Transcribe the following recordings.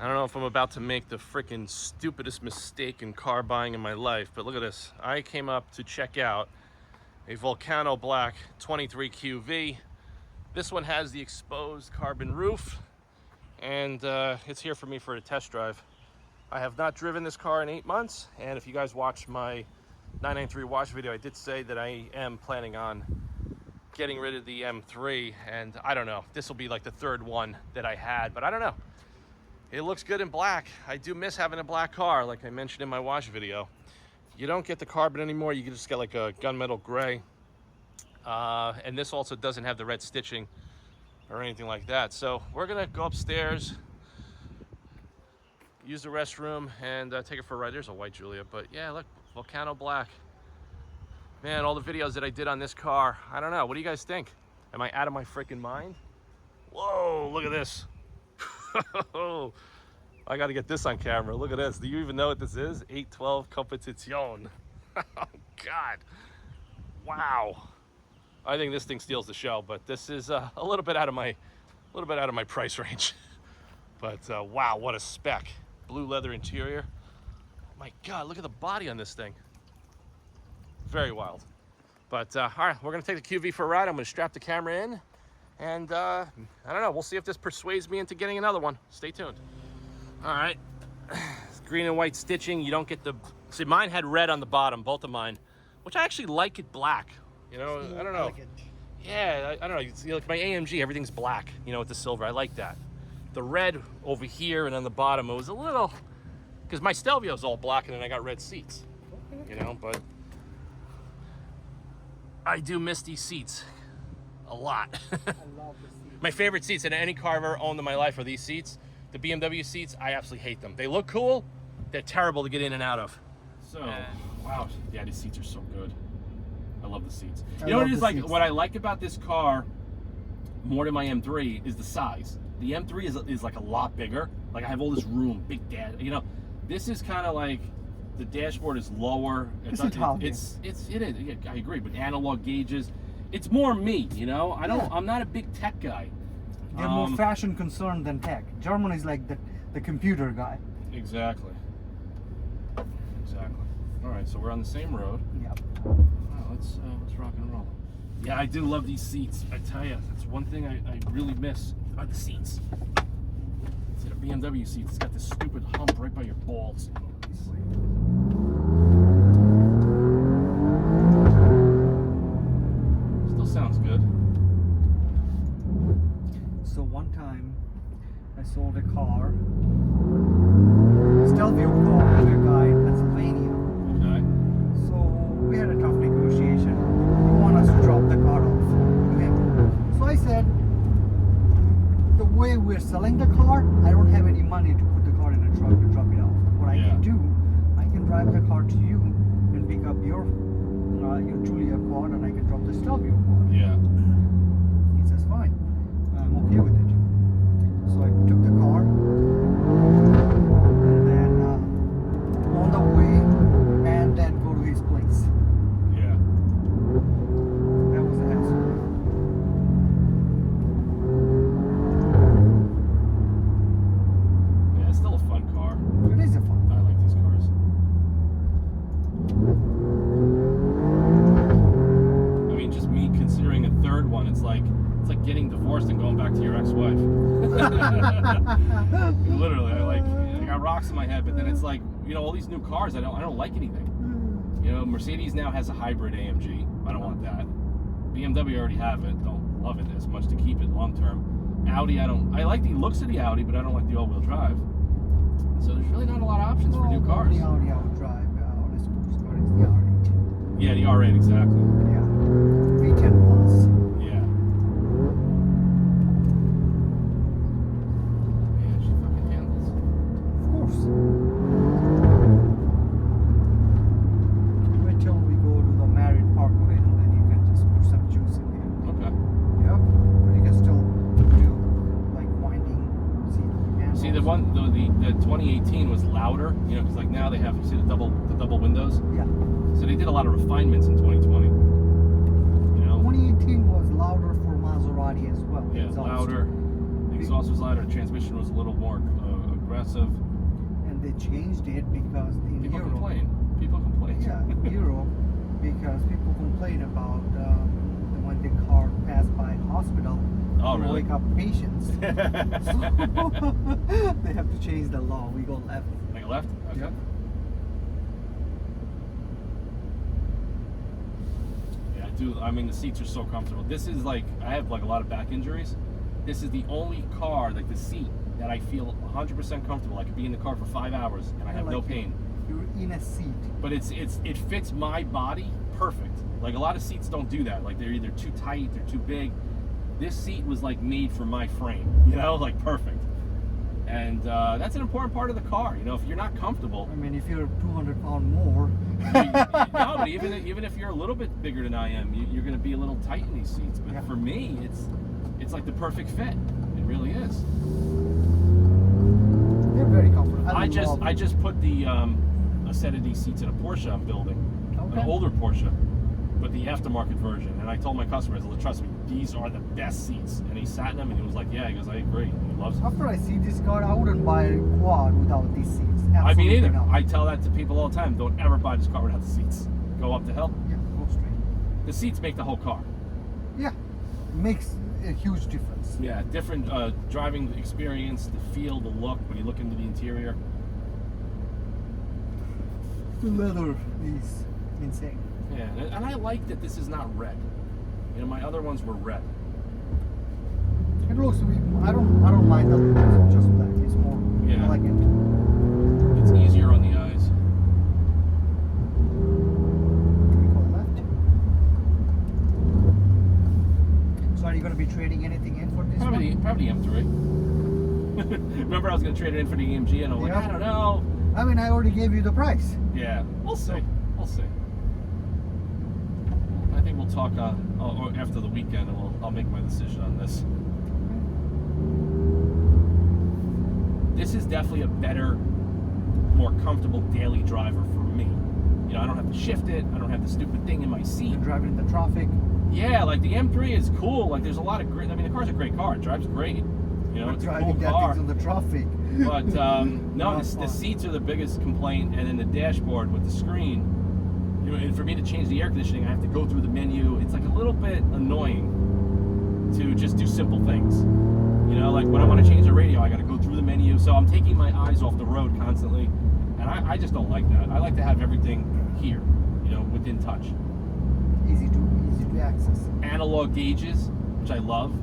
I don't know if I'm about to make the freaking stupidest mistake in car buying in my life, but look at this. I came up to check out a Volcano Black 23 QV. This one has the exposed carbon roof, and it's here for me for a test drive. I have not driven this car in 8 months, and if you guys watched my 993 watch video, I did say that I am planning on getting rid of the M3, and I don't know. This will be like the third one that I had, but I don't know. It looks good in black. I do miss having a black car, like I mentioned in my wash video. You don't get the carbon anymore. You can just get like a gunmetal gray. And this also doesn't have the red stitching or anything like that. So we're gonna go upstairs, use the restroom, and take it for a ride. There's a white Giulia, but yeah, look, Volcano Black. Man, all the videos that I did on this car, I don't know. What do you guys think? Am I out of my freaking mind? Whoa, look at this. I got to get this on camera. Look at this. Do you even know what this is? 812 Competition. Oh God! Wow. I think this thing steals the show, but this is a little bit out of my price range. But wow, what a spec! Blue leather interior. Oh my God, look at the body on this thing. Very wild. But all right, we're gonna take the QV for a ride. I'm gonna strap the camera in. And I don't know, we'll see if this persuades me into getting another one. Stay tuned. All right, it's green and white stitching. You don't get the, see, mine had red on the bottom, both of mine, which I actually like it black. You know, I don't know. Like yeah, I don't know. You see, like my AMG, everything's black, you know, with the silver. I like that. The red over here and on the bottom, it was a little, because my Stelvio's all black and then I got red seats, you know, but I do miss these seats. A lot. I love the seats. My favorite seats in any car I've ever owned in my life are these seats. The BMW seats, I absolutely hate them. They look cool, they're terrible to get in and out of. So, wow, yeah, these seats are so good. I love the seats. You know what it is like? What I like about this car more than my M3 is the size. The M3 is like a lot bigger. Like I have all this room, big dash. You know, this is kind of like the dashboard is lower. It is. Yeah, I agree, but analog gauges. It's more me, you know. I'm not a big tech guy. They're more fashion concerned than tech. German is like the computer guy. Exactly. Exactly. All right, so we're on the same road. Yep. Wow, let's rock and roll. Yeah, I do love these seats. I tell you, that's one thing I really miss are the seats. See, the BMW seat, it's got this stupid hump right by your balls. Sounds good. So one time I sold a car, Stelvio car, to a guy in Pennsylvania. Okay. So we had a tough negotiation. He wanted us to drop the car off to him. So I said, the way we're selling the car, I don't have any money to put the car in a truck to drop it off. What I can do, I can drive the car to you and pick up your Giulia quad, and I can drop the Stelvio quad. Yeah. He says, fine. I'm okay with it. So I took the car, and then on the way, and then go to his place. Yeah. That was the hassle. Yeah, it's still a fun car. It is a fun car. I like these cars. Considering a third one, it's like getting divorced and going back to your ex-wife. Literally, I got rocks in my head, but then it's like, you know, all these new cars, I don't like anything. You know, Mercedes now has a hybrid AMG. I don't want that. BMW already have it. Don't love it as much to keep it long term. Audi, I like the looks of the Audi, but I don't like the all-wheel drive. So there's really not a lot of options for new cars. The Audi I would drive on a sports car is the R8. Yeah, the R8, exactly. Yeah. V10 Plus. Yeah. Man, she fucking handles. Of course. Wait till we go to the married Parkway, and then you can just put some juice in there. Okay. Yep. But you can still do like winding seat handles. See, the 2018 was louder, you know, because like now they have, you see the double windows. Yeah. So they did a lot of refinements in 2020. You know. 2018 was louder for Maserati as well. Yeah, louder. The exhaust was louder. The transmission was a little more aggressive. And they changed it because in People Europe, complain. People complain. yeah, Europe, because people complain about when the car passed by hospital, Oh, they really? wake up patients. So they have to change the law. We go left. Make a left? Okay. Yep. Yeah, I do. I mean, the seats are so comfortable. This is like, I have like a lot of back injuries. This is the only car, like the seat, that I feel 100% comfortable. I could be in the car for 5 hours and I have no pain. You're in a seat. But it fits my body perfect. Like a lot of seats don't do that. Like they're either too tight, they're too big. This seat was like made for my frame, you know, like perfect. And that's an important part of the car. You know, if you're not comfortable. I mean, if you're 200 pounds more. No, but even if you're a little bit bigger than I am, you're going to be a little tight in these seats. But Yeah. for me, it's like the perfect fit. It really is. They're very comfortable. I just put a set of these seats in a Porsche I'm building, Okay. an older Porsche, but the aftermarket version. And I told my customers, trust me, these are the best seats. And he sat in them and he was like, yeah, he goes, I agree. And he loves them. After I see this car, I wouldn't buy a quad without these seats. I mean, Absolutely either. not. I tell that to people all the time. Don't ever buy this car without the seats. Go up the hill. Yeah, go straight. The seats make the whole car. Yeah, makes a huge difference. Yeah, different driving experience, the feel, the look when you look into the interior. The leather is insane. Yeah, and I like that this is not red. You know, my other ones were red. It looks. I don't mind the look. It's just black. It's more. Yeah. I like it. It's easier on the eyes. We go left. So are you going to be trading anything in for this Probably M3. Remember, I was going to trade it in for the AMG, and I'm like, Yeah. I don't know. I mean, I already gave you the price. Yeah, we'll see. We'll see. I think we'll talk after the weekend, and I'll make my decision on this. This is definitely a better, more comfortable daily driver for me. You know, I don't have to shift it. I don't have the stupid thing in my seat. You're driving in the traffic. Yeah, like the M3 is cool. Like there's a lot of great. I mean, the car's a great car. It drives great. You know, it's a cool Driving that car. thing's on the traffic. But no, Not the fun. seats are the biggest complaint, and then the dashboard with the screen. You know, and for me to change the air conditioning, I have to go through the menu. It's like a little bit annoying to just do simple things. You know, like when I want to change the radio, I got to go through the menu. So I'm taking my eyes off the road constantly, and I just don't like that. I like to have everything here, you know, within touch. Easy to access. Analog gauges, which I love.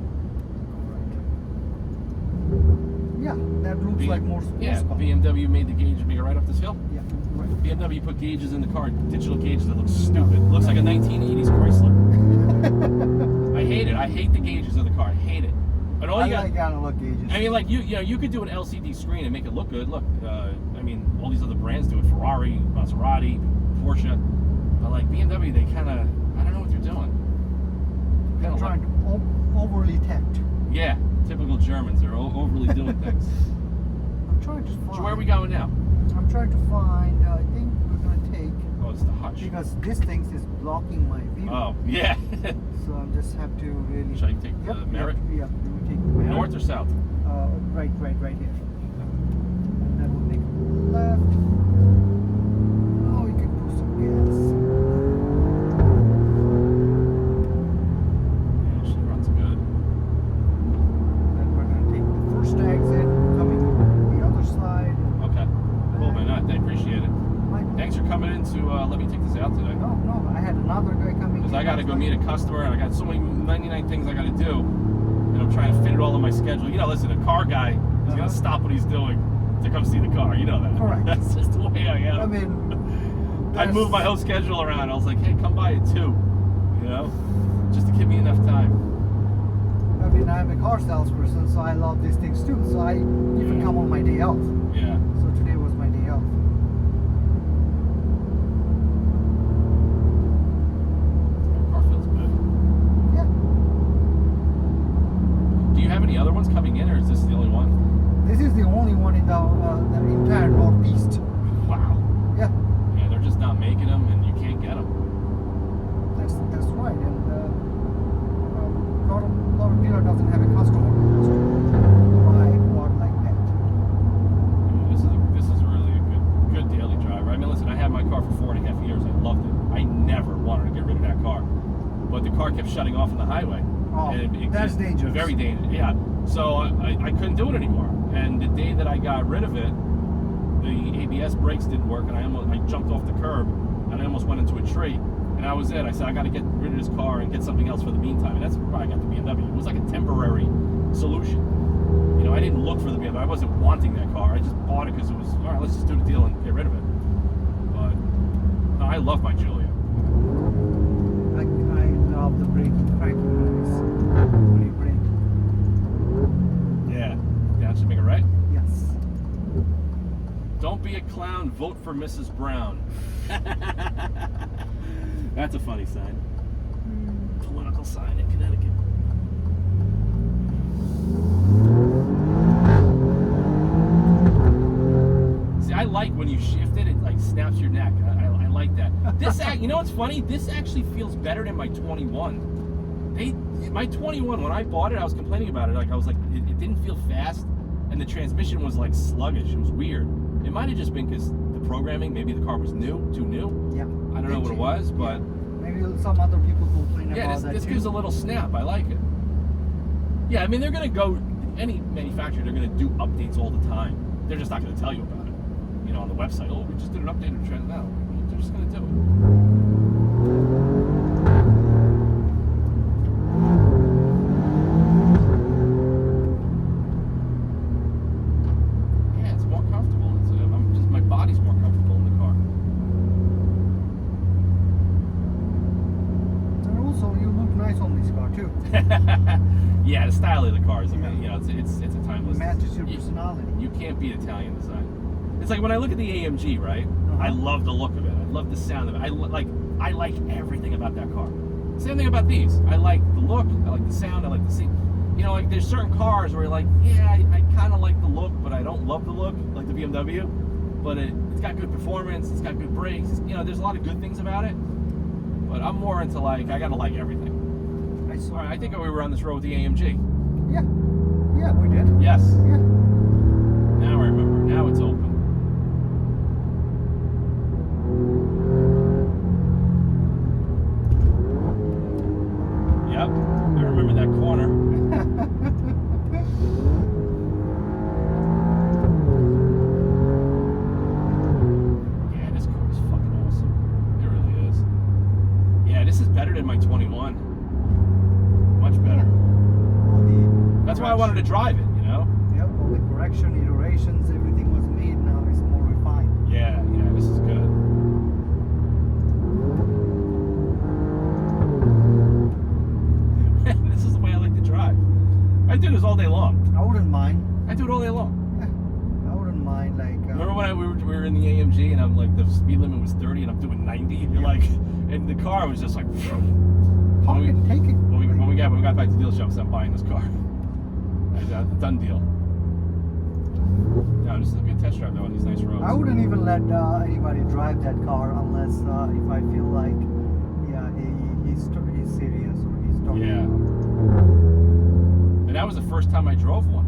Yeah, that looks like more sports Yeah, car. BMW made the gauge. Make it right up this hill. Yeah, right. BMW put gauges in the car, digital gauges that look stupid. It looks like a 1980s Chrysler. I hate it. I hate the gauges of the car. I hate it. But all I you got, like analog gauges. I mean, like you could do an LCD screen and make it look good. Look, I mean, all these other brands do it: Ferrari, Maserati, Porsche. But like BMW, they kind of, I don't know what they're doing. They're trying to overly tact. Yeah, typical Germans. They're overly doing things. I'm trying to find. So where are we going now? I'm trying to find. I think we're gonna take Oh, it's the hutch. because this thing is blocking my view. Oh, yeah. So I just have to really. Should I take the Merit? Yep. We will take the Merit. North or south? Right here. And then we'll make a left. Oh, we can put some gas. Yeah, she runs good. Then we're gonna take the first exit, coming the other side. Okay. Cool, man. I appreciate it. Michael. Thanks for coming in to let me take this out today. No, I had another guy coming. Because in. I got to go meet a customer, and I got so many 99 things I got to do, and I'm trying to fit it all in my schedule. You know, listen, a car guy is going to stop what he's doing to come see the car. You know that. Correct. That's just the way I am. I mean, I'd move my whole schedule around. I was like, hey, come by at 2, you know, just to give me enough time. I mean, I'm a car salesperson, so I love these things too. So I even come on my day off. Yeah. So today was my day off. Your car feels good. Yeah. Do you have any other ones coming in, or is this the only one? This is the only one in the entire Northeast. Wow. Yeah, Yeah, they're just not making them, and you can't get them. that's right. And a lot of dealer doesn't have a customer who wants to buy a quad like that. very dangerous. Yeah. So I couldn't do it anymore. And the day that I got rid of it, the ABS brakes didn't work, and I jumped off the curb, and I almost went into a tree. And that was it. I said, I got to get rid of this car and get something else for the meantime. And that's why I got the BMW. It was like a temporary solution. You know, I didn't look for the BMW. I wasn't wanting that car. I just bought it because it was, all right, let's just do the deal and get rid of it. But no, I love my Giulia. I love the braking, cracking noise when you brake. Yeah. Yeah, should make it right? Yes. Don't be a clown, vote for Mrs. Brown. That's a funny sign. Political sign in Connecticut. See, I like when you shift it, it like snaps your neck. I like that. This you know what's funny? This actually feels better than my 21. My 21, when I bought it, I was complaining about it. Like I was like, it didn't feel fast, and the transmission was like sluggish. It was weird. It might have just been because the programming, maybe the car was too new. Yeah. I don't know what it was, but maybe some other people complain about that. This too. gives a little snap. I like it. Yeah, I mean they're gonna go. Any manufacturer, they're gonna do updates all the time. They're just not gonna tell you about it. You know, on the website. Oh, we just did an update of the trend now. They're just gonna do it. Yeah, the style of the cars. I mean, you know, it's a timeless. It matches your personality. You can't beat Italian design. It's like when I look at the AMG, right? I love the look of it. I love the sound of it. I like everything about that car. Same thing about these. I like the look. I like the sound. I like the seat. You know, like there's certain cars where you're like, yeah, I kind of like the look, but I don't love the look, like the BMW. But it's got good performance. It's got good brakes. You know, there's a lot of good things about it. But I'm more into like I gotta like everything. All right, I think we were on this road with the AMG. Yeah. Yeah, we did. Yes. Yeah. Now I remember. Now it's open. Yep. I remember that corner. Yeah, this car is fucking awesome. It really is. Yeah, this is better than my 21. Much better. That's why I wanted to drive it, you know? Yeah, all the correction, iterations, everything was made now. It's more refined. Yeah, this is good. This is the way I like to drive. I do this all day long. I wouldn't mind. I do it all day long. I wouldn't mind, like... Remember when we were in the AMG and I'm like, the speed limit was 30 and I'm doing 90? And you're like, and the car was just like... Take it. When we got back to the dealership, I said, I'm buying this car. Done deal. No, this is a good test drive though on these nice roads. I wouldn't even let anybody drive that car unless if I feel like, yeah, he's serious or he's talking. Yeah. And that was the first time I drove one.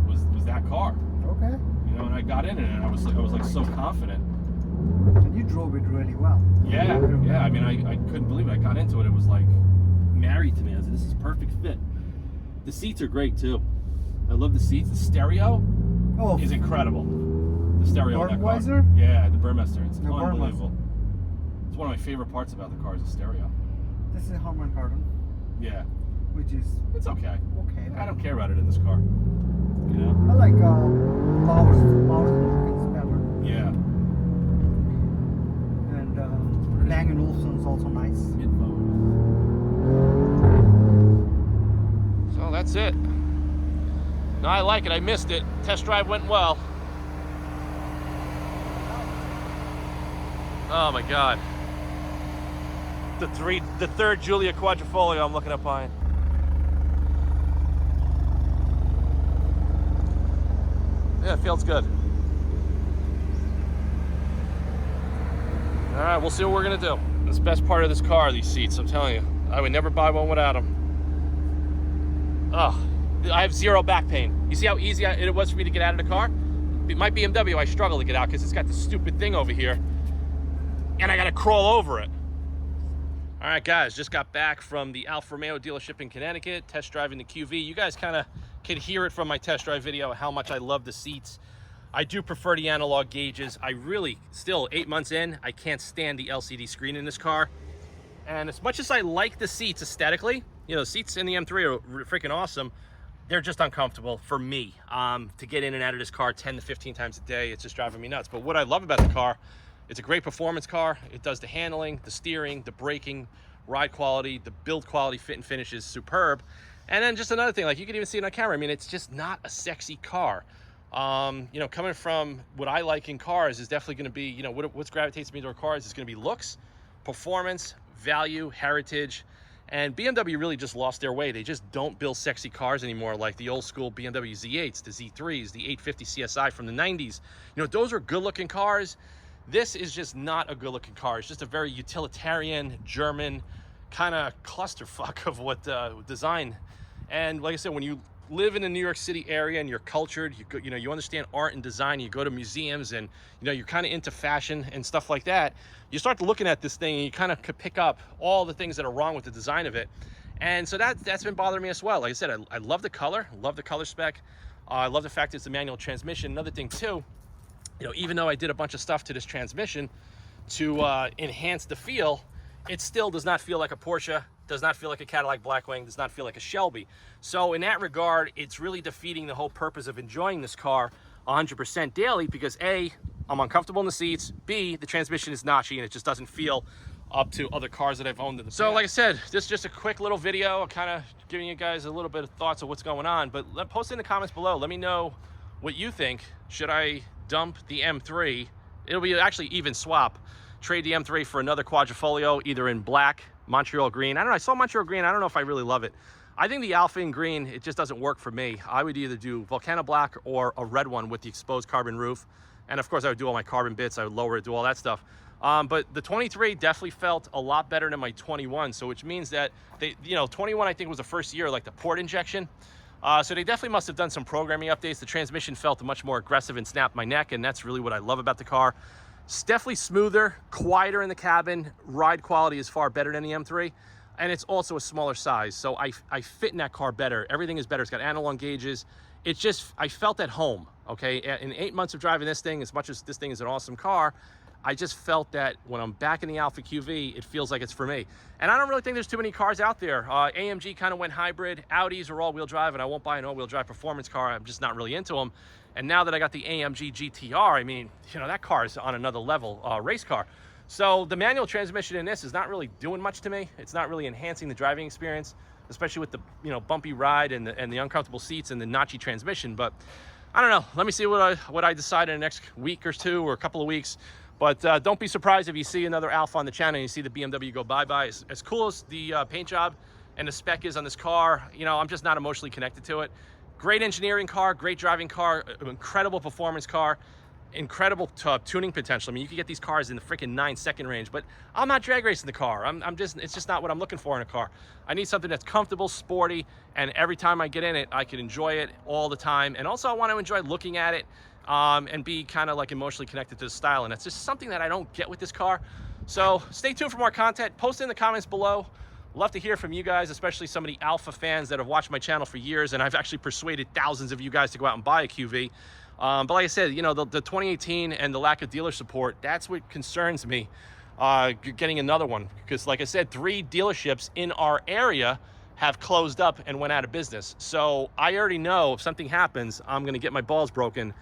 Was that car? Okay. You know, and I got in it and I was like so confident. And you drove it really well. Yeah. I mean, I couldn't believe it. I got into it. It was like married to me. I was like, this is perfect fit. The seats are great too. I love the seats. The stereo is incredible. The stereo of that car. Yeah, the Burmester. It's unbelievable. It's one of my favorite parts about the car is the stereo. This is Harman Kardon. Yeah. Which is... It's okay. Okay. I don't care about it in this car. You know? I like Powers Wilkins better. Yeah. And Lang & Olufsen's also nice. So that's it. No, I like it. I missed it. Test drive went well. Oh my God. The third Giulia Quadrifoglio I'm looking at buying. Yeah, it feels good. All right, we'll see what we're gonna do. That's the best part of this car, these seats, I'm telling you. I would never buy one without them. Oh, I have zero back pain. You see how easy it was for me to get out of the car? My BMW, I struggle to get out because it's got this stupid thing over here, and I gotta crawl over it. All All right, guys, just got back from the Alfa Romeo dealership in Connecticut, test driving the QV. You guys kind of can hear it from my test drive video how much I love the seats. I do prefer the analog gauges. I really, still 8 months in, I can't stand the LCD screen in this car. And as much as I like the seats aesthetically, you know, the seats in the M3 are freaking awesome, they're just uncomfortable for me. To get in and out of this car 10 to 15 times a day, it's just driving me nuts. But what I love about the car, it's a great performance car. It does the handling, the steering, the braking, ride quality, the build quality, fit and finish is superb. And then just another thing, like you can even see it on camera, I mean, it's just not a sexy car. You know, coming from what I like in cars is definitely going to be, you know, what gravitates me toward cars is going to be looks, performance, value, heritage. And BMW really just lost their way. They just don't build sexy cars anymore like the old school BMW Z8s, the Z3s, the 850 CSI from the 90s. You know, those are good looking cars. This is just not a good looking car. It's just a very utilitarian, German kind of clusterfuck of what design. And like I said, when you live in the New York City area and you're cultured, you understand art and design, you go to museums and you know you're kind of into fashion and stuff like that, you start looking at this thing and you kind of could pick up all the things that are wrong with the design of it. And so that's been bothering me as well. Like I said, I love the color, love the color spec. I love the fact it's a manual transmission. Another thing too, you know, even though I did a bunch of stuff to this transmission to enhance the feel, it still does not feel like a Porsche, does not feel like a Cadillac Blackwing, does not feel like a Shelby. So in that regard, it's really defeating the whole purpose of enjoying this car 100% daily because A, I'm uncomfortable in the seats, B, the transmission is notchy and it just doesn't feel up to other cars that I've owned in the past. So like I said, this is just a quick little video, kind of giving you guys a little bit of thoughts of what's going on, but post in the comments below. Let me know what you think. Should I dump the M3? It'll be actually even swap. Trade the M3 for another quadrifolio, either in black, Montreal green. I don't know, I saw Montreal green. I don't know if I really love it. I think the Alfa in green, it just doesn't work for me. I would either do Volcano black or a red one with the exposed carbon roof. And of course I would do all my carbon bits. I would lower it, do all that stuff. But the 23 definitely felt a lot better than my 21. So which means that they, you know, 21 I think was the first year, like the port injection. So they definitely must have done some programming updates. The transmission felt much more aggressive and snapped my neck. And that's really what I love about the car. It's definitely smoother, quieter in the cabin. Ride quality is far better than the M3. And it's also a smaller size. So I fit in that car better. Everything is better. It's got analog gauges. It's just, I felt at home, okay? In 8 months of driving this thing, as much as this thing is an awesome car, I just felt that when I'm back in the Alfa QV, it feels like it's for me. And I don't really think there's too many cars out there. AMG kind of went hybrid. Audis are all-wheel drive, and I won't buy an all-wheel drive performance car. I'm just not really into them. And now that I got the AMG GTR, I mean, you know, that car is on another level, race car. So the manual transmission in this is not really doing much to me. It's not really enhancing the driving experience, especially with the, you know, bumpy ride and the uncomfortable seats and the notchy transmission. But I don't know. Let me see what I decide in the next week or two or a couple of weeks. But don't be surprised if you see another Alfa on the channel and you see the BMW go bye-bye. As cool as the paint job and the spec is on this car, you know, I'm just not emotionally connected to it. Great engineering car, great driving car, incredible performance car, incredible tuning potential. I mean, you can get these cars in the freaking 9-second range, but I'm not drag racing the car. It's just not what I'm looking for in a car. I need something that's comfortable, sporty, and every time I get in it, I can enjoy it all the time. And also I want to enjoy looking at it and be kind of like emotionally connected to the style. And that's just something that I don't get with this car. So stay tuned for more content. Post in the comments below. Love to hear from you guys, especially some of the Alfa fans that have watched my channel for years, and I've actually persuaded thousands of you guys to go out and buy a QV. But like I said, you know, the 2018 and the lack of dealer support, that's what concerns me, getting another one. Because like I said, 3 dealerships in our area have closed up and went out of business. So I already know if something happens, I'm going to get my balls broken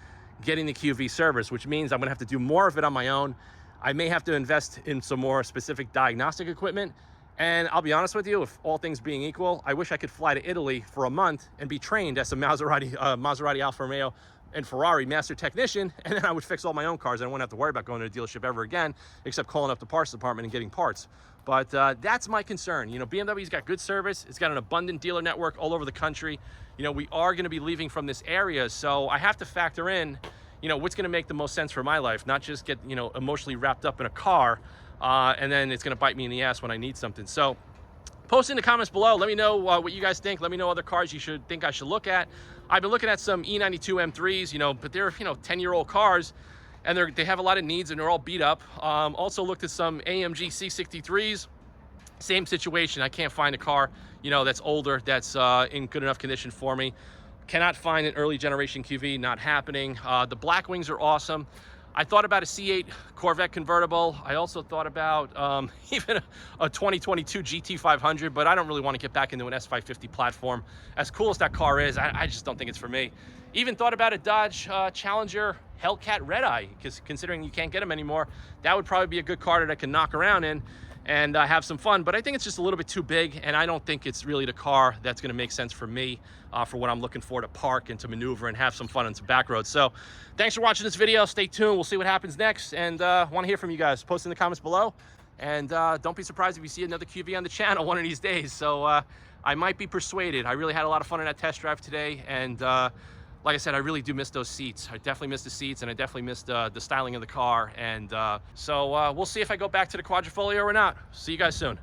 getting the QV service, which means I'm going to have to do more of it on my own. I may have to invest in some more specific diagnostic equipment. And I'll be honest with you, if all things being equal, I wish I could fly to Italy for a month and be trained as a Maserati, Alfa Romeo, and Ferrari master technician, and then I would fix all my own cars. I wouldn't have to worry about going to a dealership ever again, except calling up the parts department and getting parts. But that's my concern. You know, BMW's got good service. It's got an abundant dealer network all over the country. You know, we are going to be leaving from this area, so I have to factor in, you know, what's going to make the most sense for my life, not just get, you know, emotionally wrapped up in a car, and then it's going to bite me in the ass when I need something. So post in the comments below. Let me know what you guys think. Let me know other cars you think I should look at. I've been looking at some E92 M3s, you know, but they're, you know, 10-year-old cars, and they have a lot of needs, and they're all beat up. Also looked at some AMG C63s, Same situation. I can't find a car, you know, that's older, that's in good enough condition for me. Cannot find an early generation QV, not happening. The black wings are awesome. I thought about a C8 Corvette convertible. I also thought about even a 2022 GT 500, but I don't really want to get back into an S550 platform. As cool as that car is, I just don't think it's for me. Even thought about a Dodge Challenger Hellcat Red Eye, because considering you can't get them anymore, that would probably be a good car that I can knock around in and have some fun. But I think it's just a little bit too big, and I don't think it's really the car that's going to make sense for me, for what I'm looking for to park and to maneuver and have some fun on some back roads. So thanks for watching this video. Stay tuned. We'll see what happens next, and want to hear from you guys. Post in the comments below, and don't be surprised if you see another QV on the channel one of these days. So I might be persuaded. I really had a lot of fun on that test drive today, and like I said, I really do miss those seats. I definitely miss the seats, and I definitely miss the styling of the car. And so we'll see if I go back to the Quadrifoglio or not. See you guys soon.